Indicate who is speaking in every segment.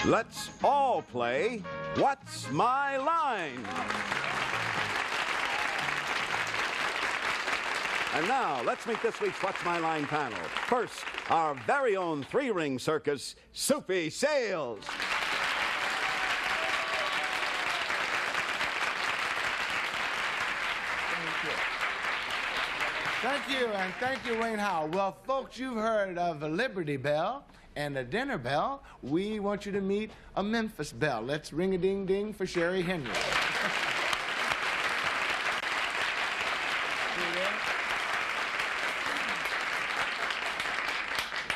Speaker 1: Let's all play What's My Line? And now, let's meet this week's What's My Line panel. First, our very own three-ring circus, Soupy Sales.
Speaker 2: Thank you, and thank you, Wayne Howe. Well, folks, you've heard of a Liberty Bell and a dinner bell. We want you to meet a Memphis bell. Let's ring-a-ding-ding for Sherrye Henry.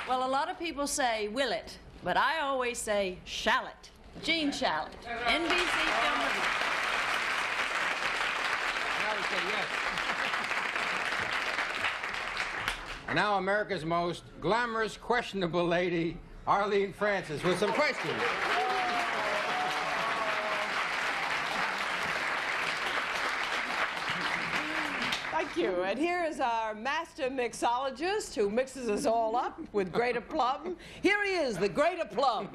Speaker 3: Well, a lot of people say Willet, but I always say Shalit. Jean Shalit, NBC Film Review.
Speaker 4: And now America's most glamorous, questionable lady, Arlene Francis, with some questions.
Speaker 5: Thank you. And here is our master mixologist who mixes us all up with great aplomb. Here he is, the great aplomb.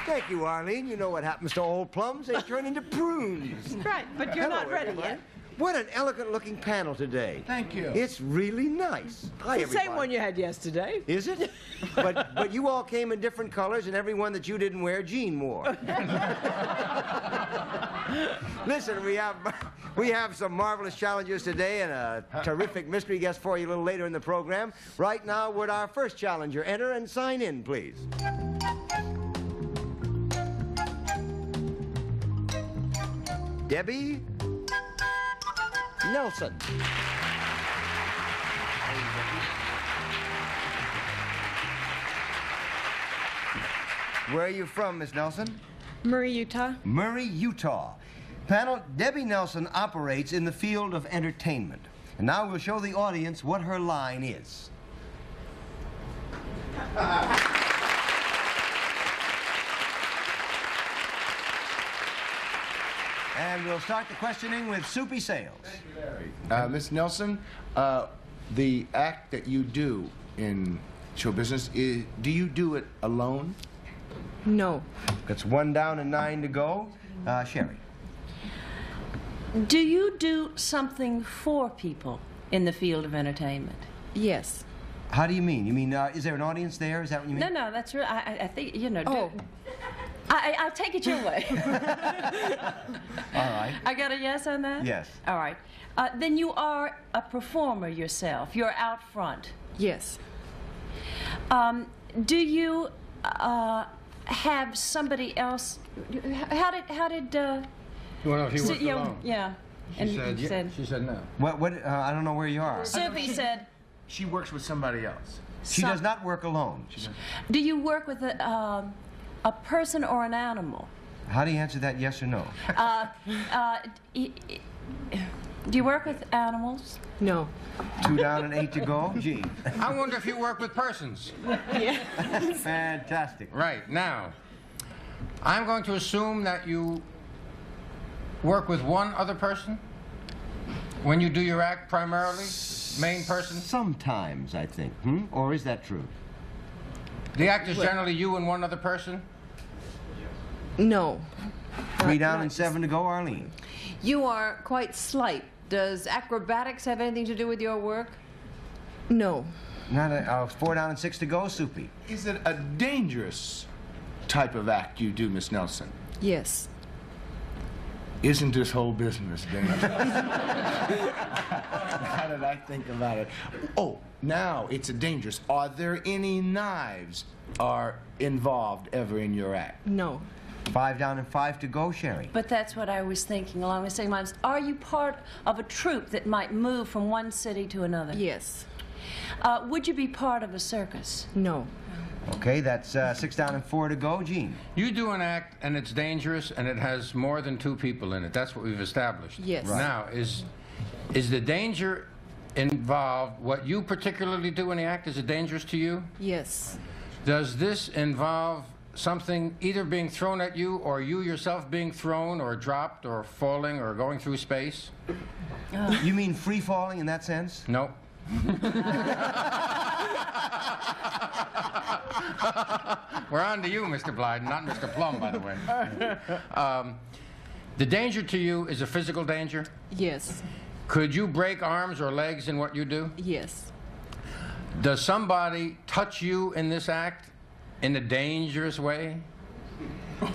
Speaker 6: Thank you, Arlene. You know what happens to old plums? They turn into prunes.
Speaker 5: Right, but you're not ready
Speaker 6: everybody.
Speaker 5: yet.
Speaker 6: What an elegant-looking panel today.
Speaker 2: Thank you.
Speaker 6: It's really nice. Hi,
Speaker 5: The
Speaker 6: everybody.
Speaker 5: same one you had yesterday.
Speaker 6: Is it? but you all came in different colors, and every one that you didn't wear, Jean wore. Listen, we have some marvelous challenges today and a terrific mystery guest for you a little later in the program. Right now, would our first challenger enter and sign in, please? Debbie Nelson. Where are you from, Miss Nelson?
Speaker 7: Murray, Utah.
Speaker 6: Murray, Utah. Panel, Debbie Nelson operates in the field of entertainment. And now we'll show the audience what her line is. And we'll start the questioning with Soupy Sales.
Speaker 2: Thank you, Larry. Miss Nelson, the act that you do in show business, do you do it alone?
Speaker 7: No.
Speaker 6: That's 1 down and 9 to go. Sherrye.
Speaker 3: Do you do something for people in the field of entertainment?
Speaker 7: Yes.
Speaker 6: How do you mean? You mean, is there an audience there? Is that what you mean?
Speaker 3: No, that's real. I think, you know.
Speaker 7: Oh.
Speaker 3: I'll take it your way.
Speaker 6: All right.
Speaker 3: I got a yes on that?
Speaker 6: Yes.
Speaker 3: All right. Then you are a performer yourself. You're out front.
Speaker 7: Yes.
Speaker 3: Do you have somebody else? How did
Speaker 4: You want to know if he worked alone?
Speaker 3: Yeah.
Speaker 4: She said no.
Speaker 6: What, I don't know where you are.
Speaker 3: Soupy said.
Speaker 2: She works with somebody else.
Speaker 6: She does not work alone.
Speaker 3: Do you work with a person or an animal?
Speaker 6: How do you answer that, yes or no?
Speaker 3: Do you work with animals?
Speaker 7: No.
Speaker 6: 2 down and 8 to go. Gee.
Speaker 4: I wonder if you work with persons.
Speaker 7: Yeah.
Speaker 6: Fantastic.
Speaker 4: Right, now, I'm going to assume that you work with one other person when you do your act primarily? Main person?
Speaker 6: Sometimes, I think. Or is that true?
Speaker 4: The act is generally you and one other person?
Speaker 7: No.
Speaker 6: 3 down and 7 to go, Arlene.
Speaker 5: You are quite slight. Does acrobatics have anything to do with your work?
Speaker 7: No.
Speaker 6: Not 4 down and 6 to go, Soupy.
Speaker 2: Is it a dangerous type of act you do, Miss Nelson?
Speaker 7: Yes.
Speaker 2: Isn't this whole business dangerous? How did I think about it? Oh, now it's dangerous. Are there any knives are involved ever in your act?
Speaker 7: No.
Speaker 6: 5 down and 5 to go, Sherrye.
Speaker 3: But that's what I was thinking along the same lines. Are you part of a troupe that might move from one city to another?
Speaker 7: Yes.
Speaker 3: Would you be part of a circus?
Speaker 7: No.
Speaker 6: Okay, that's 6 down and 4 to go, Gene.
Speaker 4: You do an act and it's dangerous and it has more than 2 people in it. That's what we've established.
Speaker 7: Yes. Right.
Speaker 4: Now, is the danger involved, what you particularly do in the act, is it dangerous to you?
Speaker 7: Yes.
Speaker 4: Does this involve something either being thrown at you or you yourself being thrown or dropped or falling or going through space?
Speaker 6: You mean free falling in that sense?
Speaker 4: No. We're on to you, Mr. Blyden, not Mr. Plum, by the way. The danger to you is a physical danger?
Speaker 7: Yes.
Speaker 4: Could you break arms or legs in what you do?
Speaker 7: Yes.
Speaker 4: Does somebody touch you in this act in a dangerous way?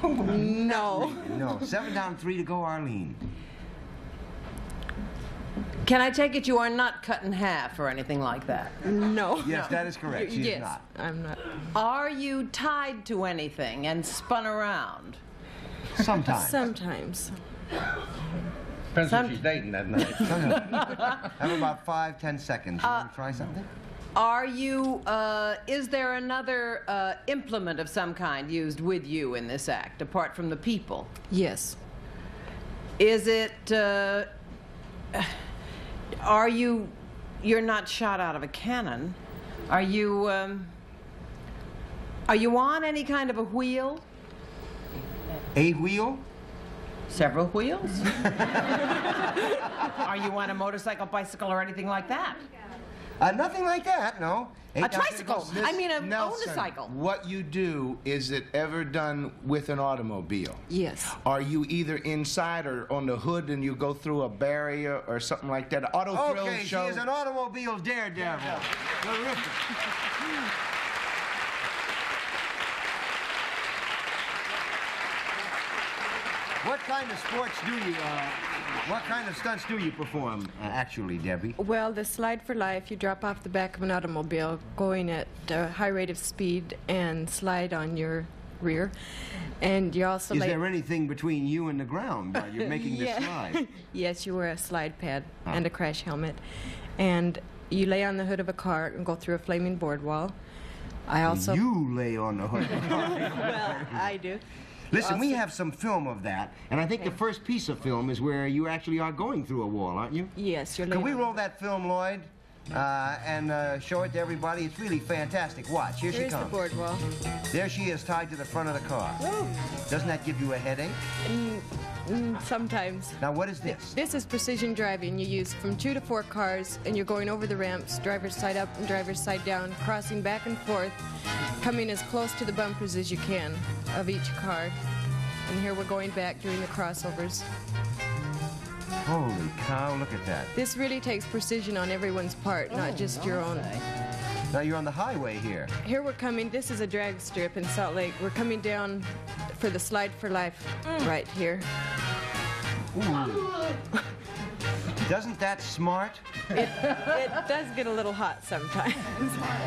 Speaker 7: No.
Speaker 6: No. 7 down, 3 to go, Arlene.
Speaker 5: Can I take it you are not cut in half or anything like that?
Speaker 7: No.
Speaker 6: Yes, that is correct. She is
Speaker 7: Yes,
Speaker 6: not.
Speaker 7: I'm not.
Speaker 5: Are you tied to anything and spun around?
Speaker 6: Sometimes.
Speaker 7: Sometimes.
Speaker 4: Depends who she's dating that night.
Speaker 6: Have about 5-10 seconds. You want to try something?
Speaker 5: Are you, is there another implement of some kind used with you in this act, apart from the people?
Speaker 7: Yes.
Speaker 5: Is it, are you, you're not shot out of a cannon. Are you on any kind of a wheel?
Speaker 6: A wheel?
Speaker 5: Several wheels? Are you on a motorcycle, bicycle, or anything like that?
Speaker 6: Nothing like that, no.
Speaker 5: A tricycle. I mean, a
Speaker 2: Nelson,
Speaker 5: motorcycle.
Speaker 2: what you do, is it ever done with an automobile?
Speaker 7: Yes.
Speaker 2: Are you either inside or on the hood and you go through a barrier or something like that? Auto thrill
Speaker 6: Okay,
Speaker 2: show.
Speaker 6: she is an automobile daredevil. Terrific. What kind of sports do you, what kind of stunts do you perform, actually, Debbie?
Speaker 7: Well, the slide for life, you drop off the back of an automobile going at a high rate of speed and slide on your rear. And you also
Speaker 6: Is there anything between you and the ground while you're making this slide?
Speaker 7: Yes, you wear a slide pad and a crash helmet. And you lay on the hood of a car and go through a flaming board wall. I also...
Speaker 6: You lay on the hood.
Speaker 7: Well, I do.
Speaker 6: Listen, we have some film of that, and I think the first piece of film is where you actually are going through a wall, aren't you?
Speaker 7: Yes, you're
Speaker 6: Can we
Speaker 7: laying
Speaker 6: roll that film, Lloyd, and show it to everybody? It's really fantastic. Watch, here she
Speaker 7: Here's the
Speaker 6: comes.
Speaker 7: board wall.
Speaker 6: There she is, tied to the front of the car. Doesn't that give you a headache?
Speaker 7: Sometimes.
Speaker 6: Now, what is this?
Speaker 7: This is precision driving. You use from 2 to 4 cars, and you're going over the ramps, driver's side up and driver's side down, crossing back and forth, coming as close to the bumpers as you can of each car. And here we're going back doing the crossovers.
Speaker 6: Holy cow, look at that.
Speaker 7: This really takes precision on everyone's part, not just your own.
Speaker 6: Now, you're on the highway here.
Speaker 7: Here we're coming, this is a drag strip in Salt Lake. We're coming down for the slide for life right here.
Speaker 6: Doesn't that smart?
Speaker 7: It does get a little hot sometimes.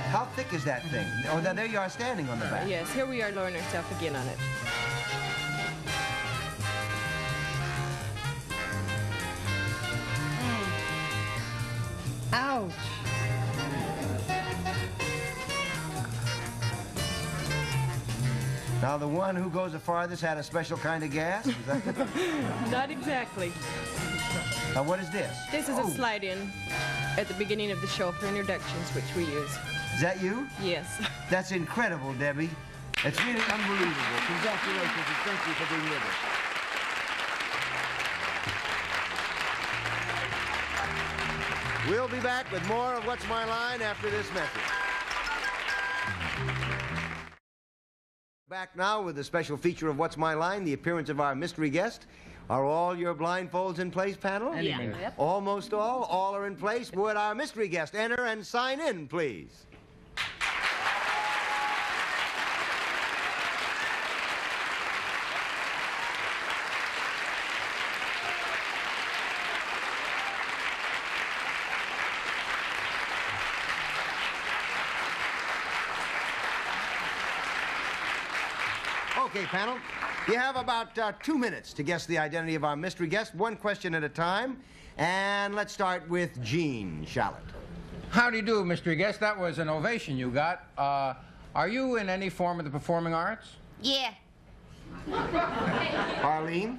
Speaker 6: How thick is that thing? Oh, now there you are standing on the back.
Speaker 7: Yes, here we are lowering ourselves again on it.
Speaker 5: Ouch.
Speaker 6: Now, the one who goes the farthest had a special kind of gas? Is that
Speaker 7: Not exactly.
Speaker 6: Now, what is this?
Speaker 7: This is a slide-in at the beginning of the show for introductions, which we use.
Speaker 6: Is that you?
Speaker 7: Yes.
Speaker 6: That's incredible, Debbie. It's really unbelievable. Congratulations, and thank you for being with us. We'll be back with more of What's My Line after this message. Back now with a special feature of What's My Line, the appearance of our mystery guest. Are all your blindfolds in place, panel?
Speaker 3: Yeah. Yep.
Speaker 6: Almost all. All are in place. Would our mystery guest enter and sign in, please? Okay, panel. You have about 2 minutes to guess the identity of our mystery guest, one question at a time. And let's start with Jean Shalit.
Speaker 4: How do you do, mystery guest? That was an ovation you got. Are you in any form of the performing arts?
Speaker 8: Yeah.
Speaker 6: Arlene?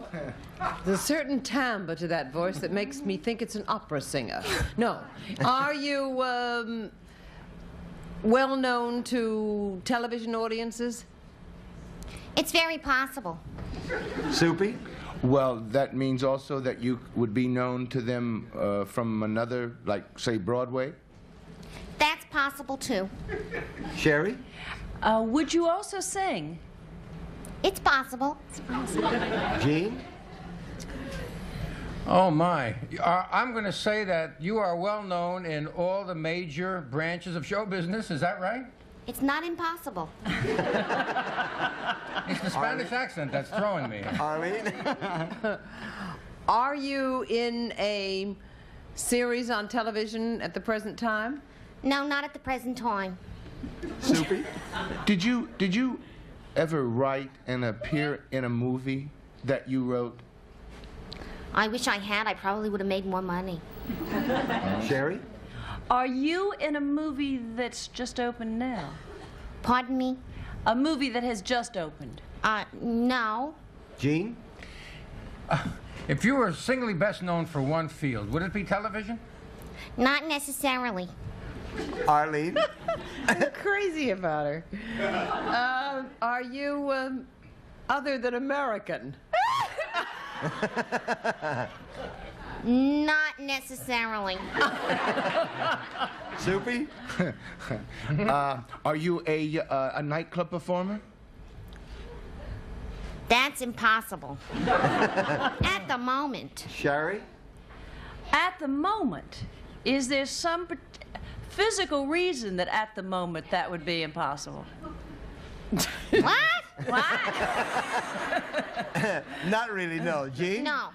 Speaker 5: There's a certain timbre to that voice that makes me think it's an opera singer. No. Are you well known to television audiences?
Speaker 8: It's very possible.
Speaker 6: Soupy?
Speaker 2: Well, that means also that you would be known to them from another, like, say, Broadway?
Speaker 8: That's possible, too.
Speaker 6: Sherrye?
Speaker 3: Would you also sing?
Speaker 8: It's possible.
Speaker 6: Gene?
Speaker 4: Oh, my. I'm going to say that you are well known in all the major branches of show business. Is that right?
Speaker 8: It's not impossible.
Speaker 4: It's the Spanish accent that's throwing me.
Speaker 6: Arlene?
Speaker 5: Are you in a series on television at the present time?
Speaker 8: No, not at the present time.
Speaker 6: Soupy?
Speaker 2: Did you ever write and appear in a movie that you wrote?
Speaker 8: I wish I had. I probably would have made more money.
Speaker 6: Sherrye?
Speaker 3: Are you in a movie that's just opened now?
Speaker 8: Pardon me?
Speaker 3: A movie that has just opened?
Speaker 8: No.
Speaker 6: Gene?
Speaker 4: If you were singly best known for one field, would it be television?
Speaker 8: Not necessarily.
Speaker 6: Arlene?
Speaker 5: I'm crazy about her. Are you other than American?
Speaker 8: Not necessarily.
Speaker 6: Soupy?
Speaker 2: Are you a nightclub performer?
Speaker 8: That's impossible. At the moment.
Speaker 6: Sherrye?
Speaker 3: At the moment, is there some physical reason that at the moment that would be impossible?
Speaker 8: What?
Speaker 3: What?
Speaker 6: Not really, no. Gene?
Speaker 8: No.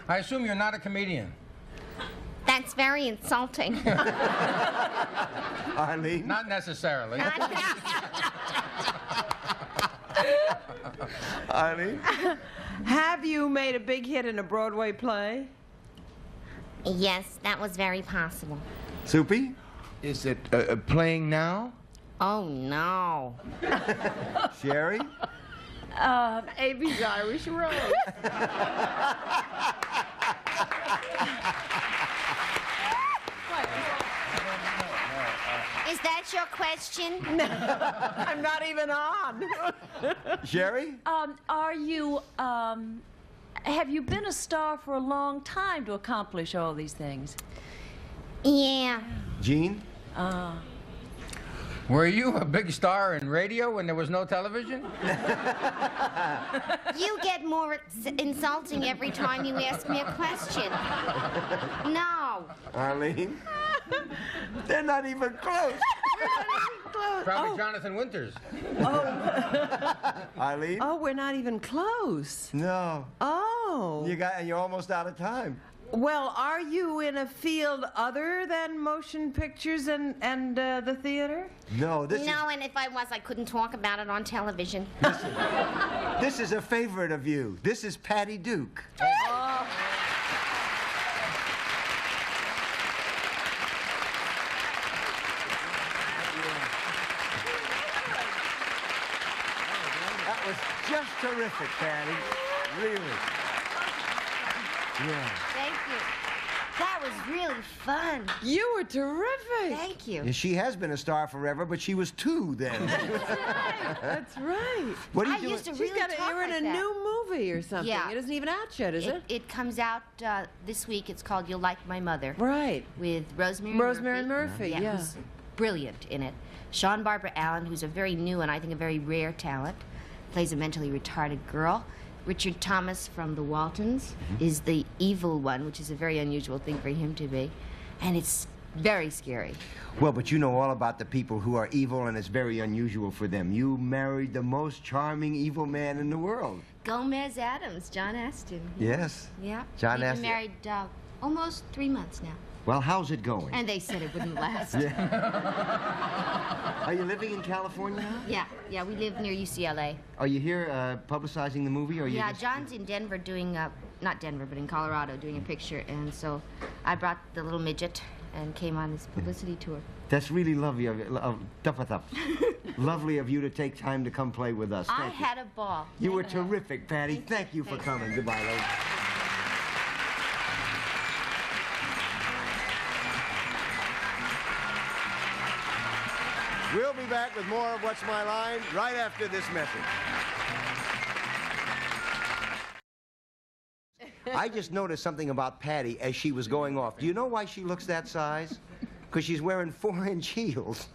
Speaker 4: I assume you're not a comedian.
Speaker 8: That's very insulting.
Speaker 6: Arlene?
Speaker 4: Not necessarily.
Speaker 6: Arlene?
Speaker 5: Have you made a big hit in a Broadway play?
Speaker 8: Yes, that was very possible.
Speaker 6: Soupy?
Speaker 2: Is it playing now?
Speaker 8: Oh, no.
Speaker 6: Sherrye?
Speaker 5: A.B.'s Irish Rose.
Speaker 8: Is that your question?
Speaker 5: I'm not even on.
Speaker 6: Sherrye?
Speaker 3: Are you, have you been a star for a long time to accomplish all these things?
Speaker 8: Yeah.
Speaker 6: Gene?
Speaker 4: Were you a big star in radio when there was no television?
Speaker 8: You get more insulting every time you ask me a question. No.
Speaker 6: Arlene? They're not even close.
Speaker 4: Probably Jonathan Winters.
Speaker 6: Arlene?
Speaker 5: Oh, we're not even close.
Speaker 6: No.
Speaker 5: Oh.
Speaker 6: And you're almost out of time.
Speaker 5: Well, are you in a field other than motion pictures and the theater?
Speaker 6: No,
Speaker 8: No, and if I was, I couldn't talk about it on television.
Speaker 6: This is a favorite of you. This is Patty Duke.
Speaker 5: Oh.
Speaker 6: That was just terrific, Patty. Really. Yeah.
Speaker 8: Thank you. That was really fun.
Speaker 5: You were terrific.
Speaker 8: Thank you.
Speaker 6: Yeah, she has been a star forever, but she was 2 then.
Speaker 5: That's right.
Speaker 6: What are you
Speaker 8: I
Speaker 6: doing?
Speaker 8: used to
Speaker 5: She's
Speaker 8: really
Speaker 5: got
Speaker 8: talk
Speaker 5: you're in
Speaker 8: like
Speaker 5: a
Speaker 8: that.
Speaker 5: new movie or something.
Speaker 8: Yeah.
Speaker 5: It isn't even out yet, is it?
Speaker 8: It comes out this week. It's called You'll Like My Mother.
Speaker 5: Right.
Speaker 8: With Rosemary
Speaker 5: Murphy. Yeah.
Speaker 8: who's brilliant in it. Sean Barbara Allen, who's a very new and I think a very rare talent, plays a mentally retarded girl. Richard Thomas from the Waltons is the evil one, which is a very unusual thing for him to be. And it's very scary.
Speaker 6: Well, but you know all about the people who are evil, and it's very unusual for them. You married the most charming evil man in the world.
Speaker 8: Gomez Adams, John Astin.
Speaker 6: Yes.
Speaker 8: Yeah.
Speaker 6: John
Speaker 8: We've
Speaker 6: Astin.
Speaker 8: been married almost 3 months now.
Speaker 6: Well, how's it going?
Speaker 8: And they said it wouldn't last.
Speaker 6: Are you living in California now?
Speaker 8: Yeah, we live near UCLA.
Speaker 6: Are you here publicizing the movie, or are you
Speaker 8: Yeah,
Speaker 6: just...
Speaker 8: John's in Denver doing, not Denver, but in Colorado doing a picture, and so I brought the little midget and came on this publicity tour.
Speaker 6: That's really lovely of you. Lovely of you to take time to come play with us.
Speaker 8: I
Speaker 6: Thank you.
Speaker 8: had a ball.
Speaker 6: You were terrific, Patty. Thank you for
Speaker 8: Thank
Speaker 6: coming. Goodbye, ladies. We'll be back with more of What's My Line right after this message. I just noticed something about Patty as she was going off. Do you know why she looks that size? Because she's wearing 4-inch heels.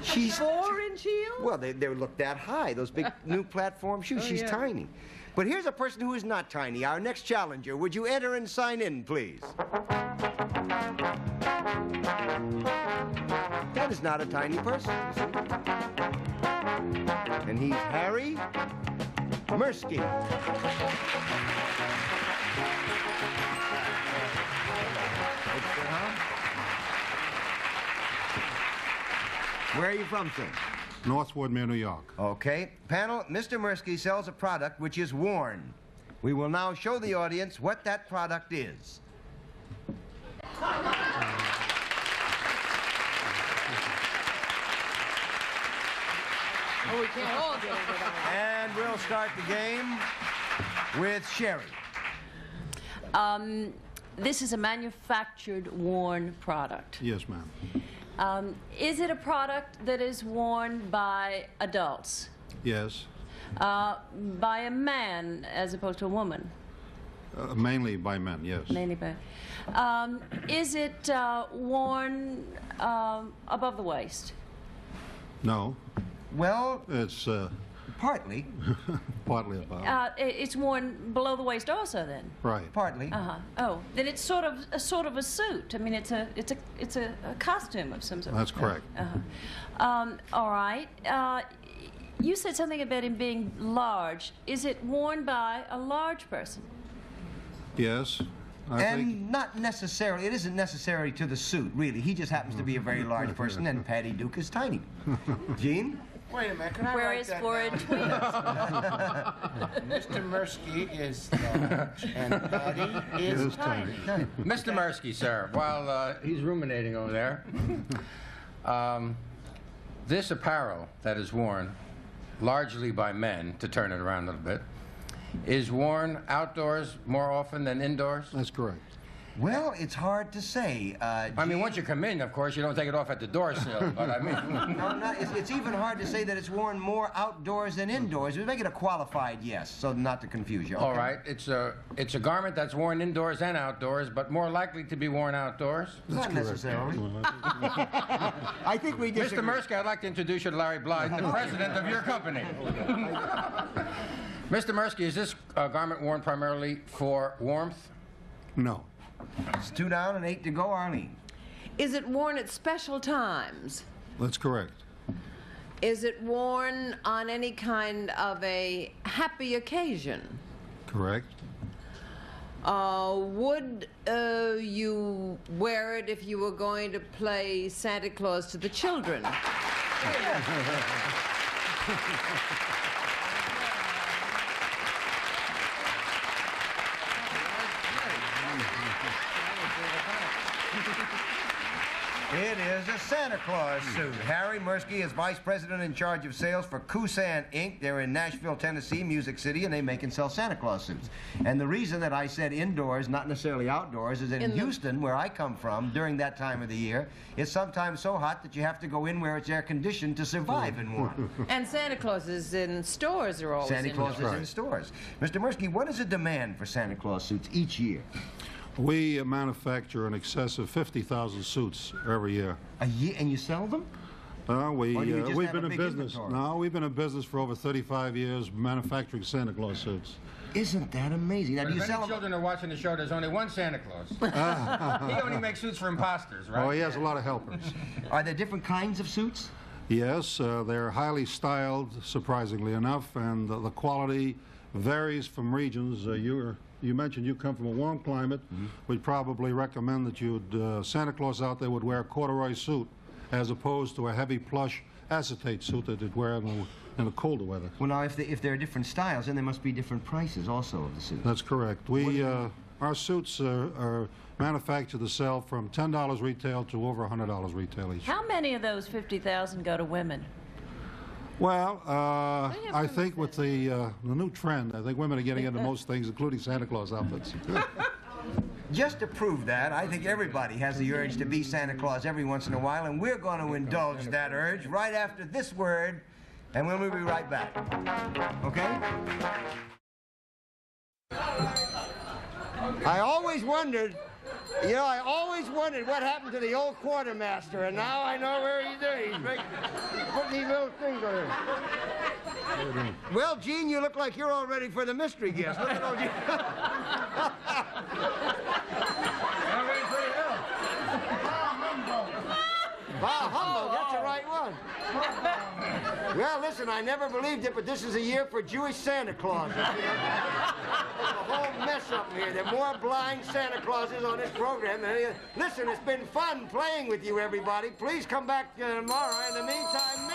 Speaker 6: She's
Speaker 5: 4-inch heels?
Speaker 6: Well, they look that high, those big new platform shoes. She's tiny. But here's a person who is not tiny, our next challenger. Would you enter and sign in, please? That is not a tiny person, you see. And he's Harry Mursky. Where are you from, sir?
Speaker 9: Northwood, New York.
Speaker 6: Okay. Panel, Mr. Mursky sells a product which is worn. We will now show the audience what that product is.
Speaker 5: Oh, we can't all get into that.
Speaker 6: And we'll start the game with Sherrye.
Speaker 3: This is a manufactured worn product.
Speaker 9: Yes, ma'am.
Speaker 3: Is it a product that is worn by adults?
Speaker 9: Yes.
Speaker 3: By a man as opposed to a woman?
Speaker 9: Mainly by men, yes.
Speaker 3: Mainly by. Is it worn above the waist?
Speaker 9: No.
Speaker 6: Well,
Speaker 9: It's
Speaker 6: partly.
Speaker 9: partly above.
Speaker 3: It's worn below the waist also then?
Speaker 9: Right.
Speaker 6: Partly.
Speaker 3: Oh, then it's sort of a suit. I mean, it's a costume of some sort.
Speaker 9: That's correct.
Speaker 3: All right. You said something about him being large. Is it worn by a large person?
Speaker 9: Yes. I think.
Speaker 6: And not necessarily, it isn't necessary to the suit, really. He just happens to be a very large person, and Patty Duke is tiny. Gene?
Speaker 2: Wait a minute, can I
Speaker 3: Where
Speaker 2: write
Speaker 3: is
Speaker 2: that
Speaker 3: 4-inch
Speaker 2: down? Mr. Mursky is large, and Patty is tiny.
Speaker 4: Mr. Mursky, sir, while he's ruminating over there, this apparel that is worn largely by men, to turn it around a little bit, is worn outdoors more often than indoors?
Speaker 9: That's correct.
Speaker 6: Well, it's hard to say.
Speaker 4: I mean, once you come in, of course, you don't take it off at the door sill, but I mean...
Speaker 6: No, it's even hard to say that it's worn more outdoors than indoors. We make it a qualified yes, so not to confuse you. Okay?
Speaker 4: All right, it's a garment that's worn indoors and outdoors, but more likely to be worn outdoors?
Speaker 6: Not necessarily. I think we disagree.
Speaker 4: Mr. Mursky, I'd like to introduce you to Larry Blythe, the president of your company. Mr. Mursky, is this garment worn primarily for warmth?
Speaker 9: No.
Speaker 6: It's 2 down and 8 to go, Arlene.
Speaker 5: Is it worn at special times?
Speaker 9: That's correct.
Speaker 5: Is it worn on any kind of a happy occasion?
Speaker 9: Correct.
Speaker 5: Would you wear it if you were going to play Santa Claus to the children?
Speaker 6: It is a Santa Claus suit. Harry Mursky is vice president in charge of sales for Koosan Inc. They're in Nashville, Tennessee, Music City, and they make and sell Santa Claus suits. And the reason that I said indoors, not necessarily outdoors, is that in Houston, where I come from, during that time of the year, it's sometimes so hot that you have to go in where it's air-conditioned to survive in one.
Speaker 5: And Santa Claus is in stores are always
Speaker 6: Santa
Speaker 5: in
Speaker 6: Claus is
Speaker 5: stores.
Speaker 6: in stores. Mr. Mursky, what is the demand for Santa Claus suits each year?
Speaker 9: We manufacture in excess of 50,000 suits every year.
Speaker 6: A year, and you sell them?
Speaker 9: We've
Speaker 6: have
Speaker 9: been
Speaker 6: a
Speaker 9: in
Speaker 6: big
Speaker 9: business.
Speaker 6: inventory?
Speaker 9: No, we've been in business for over 35 years manufacturing Santa Claus suits.
Speaker 6: Isn't that amazing? Now, do you
Speaker 4: If
Speaker 6: sell
Speaker 4: any
Speaker 6: them?
Speaker 4: children are watching the show, there's only one Santa Claus. He only makes suits for imposters, right?
Speaker 9: Oh, he has a lot of helpers.
Speaker 6: Are there different kinds of suits?
Speaker 9: Yes, they're highly styled, surprisingly enough, and the quality varies from regions. You mentioned you come from a warm climate. We'd probably recommend that Santa Claus out there would wear a corduroy suit as opposed to a heavy plush acetate suit that they'd wear in the colder weather.
Speaker 6: Well, now, if there are different styles, then there must be different prices also of the suits.
Speaker 9: That's correct. Our suits are manufactured to sell from $10 retail to over $100 retail each.
Speaker 3: How many of those 50,000 go to women?
Speaker 9: Well, I think with the new trend, I think women are getting into most things, including Santa Claus outfits.
Speaker 6: just to prove that, I think everybody has the urge to be Santa Claus every once in a while, and we're going to indulge that urge right after this word, and we'll be right back. Okay? I always wondered what happened to the old quartermaster, and now I know where he's in. He's putting these little things on here. Well, Gene, you look like you're all ready for the mystery guest. Look at old Gene. I'm ready for you. Bah humbug, that's the right one. Well, listen, I never believed it, but this is a year for Jewish Santa Claus. There's a whole mess up here. There are more blind Santa Clauses on this program than any other. Listen, it's been fun playing with you, everybody. Please come back tomorrow. In the meantime,